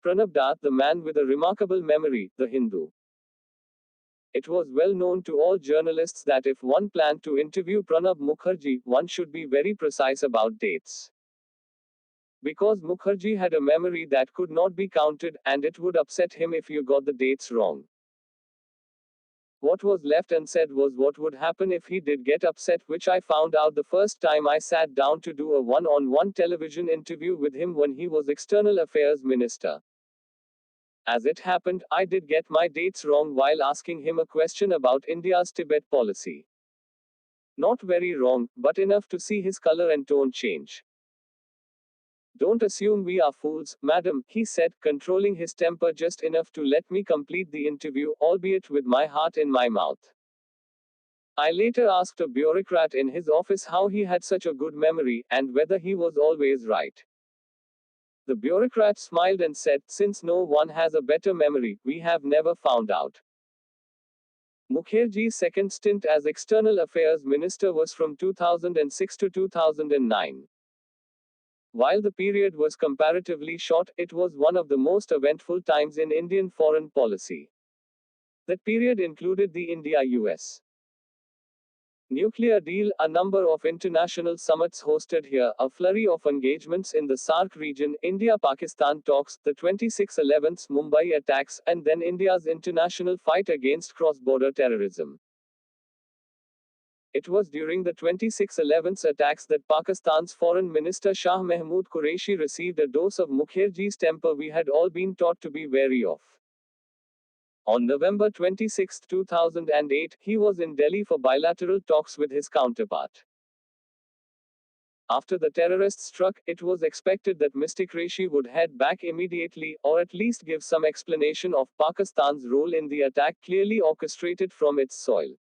Pranab Da, the man with a remarkable memory, The Hindu. It was well known to all journalists that if one planned to interview Pranab Mukherjee, one should be very precise about dates. Because Mukherjee had a memory that could not be counted, and it would upset him if you got the dates wrong. What was left unsaid was what would happen if he did get upset, which I found out the first time I sat down to do a one-on-one television interview with him when he was External Affairs Minister. As it happened, I did get my dates wrong while asking him a question about India's Tibet policy. Not very wrong, but enough to see his color and tone change. "Don't assume we are fools, madam," he said, controlling his temper just enough to let me complete the interview, albeit with my heart in my mouth. I later asked a bureaucrat in his office how he had such a good memory, and whether he was always right. The bureaucrat smiled and said, "Since no one has a better memory, we have never found out." Mukherjee's second stint as External Affairs Minister was from 2006 to 2009. While the period was comparatively short, it was one of the most eventful times in Indian foreign policy. That period included the India-US nuclear deal, a number of international summits hosted here, a flurry of engagements in the SAARC region, India-Pakistan talks, the 26/11 Mumbai attacks, and then India's international fight against cross-border terrorism. It was during the 26/11 attacks that Pakistan's Foreign Minister Shah Mahmood Qureshi received a dose of Mukherjee's temper we had all been taught to be wary of. On November 26, 2008, he was in Delhi for bilateral talks with his counterpart. After the terrorists struck, it was expected that Mr. Qureshi would head back immediately, or at least give some explanation of Pakistan's role in the attack clearly orchestrated from its soil.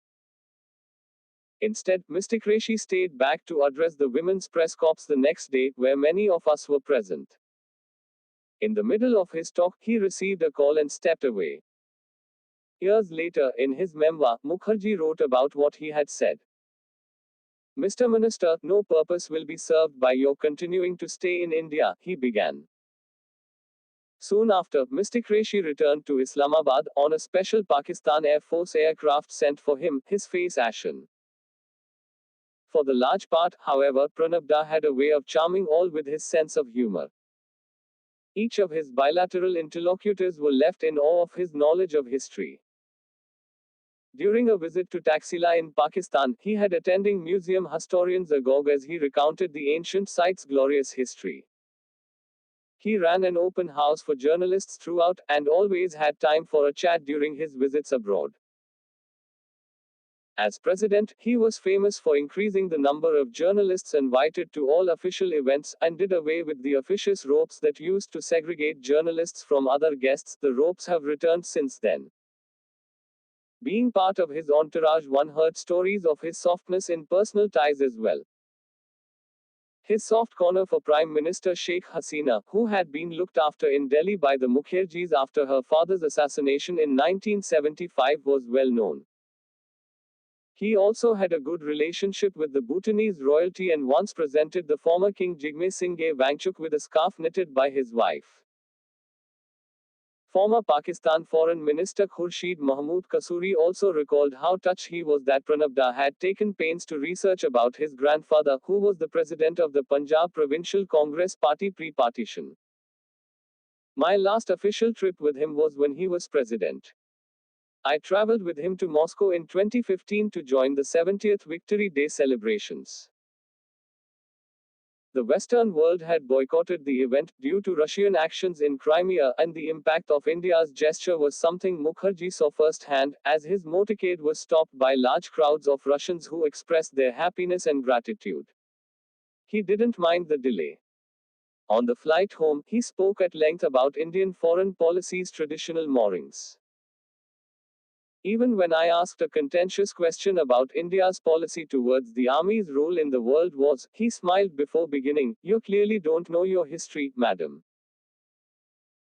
Instead, Mr. Qureshi stayed back to address the women's press corps the next day, where many of us were present. In the middle of his talk, he received a call and stepped away. Years later, in his memoir, Mukherjee wrote about what he had said. "Mr. Minister, no purpose will be served by your continuing to stay in India," he began. Soon after, Mr. Qureshi returned to Islamabad, on a special Pakistan Air Force aircraft sent for him, his face ashen. For the large part, however, Pranab Da had a way of charming all with his sense of humor. Each of his bilateral interlocutors were left in awe of his knowledge of history. During a visit to Taxila in Pakistan, he had attending museum historians agog as he recounted the ancient site's glorious history. He ran an open house for journalists throughout, and always had time for a chat during his visits abroad. As president, he was famous for increasing the number of journalists invited to all official events, and did away with the officious ropes that used to segregate journalists from other guests. The ropes have returned since then. Being part of his entourage, one heard stories of his softness in personal ties as well. His soft corner for Prime Minister Sheikh Hasina, who had been looked after in Delhi by the Mukherjees after her father's assassination in 1975, was well known. He also had a good relationship with the Bhutanese royalty and once presented the former King Jigme Singye Wangchuk with a scarf knitted by his wife. Former Pakistan Foreign Minister Khurshid Mahmood Kasuri also recalled how touched he was that Pranab Da had taken pains to research about his grandfather, who was the president of the Punjab Provincial Congress Party pre-partition. "My last official trip with him was when he was president. I traveled with him to Moscow in 2015 to join the 70th Victory Day celebrations. The Western world had boycotted the event due to Russian actions in Crimea, and the impact of India's gesture was something Mukherjee saw firsthand, as his motorcade was stopped by large crowds of Russians who expressed their happiness and gratitude. He didn't mind the delay. On the flight home, he spoke at length about Indian foreign policy's traditional moorings. Even when I asked a contentious question about India's policy towards the army's role in the world wars, he smiled before beginning, "You clearly don't know your history, madam."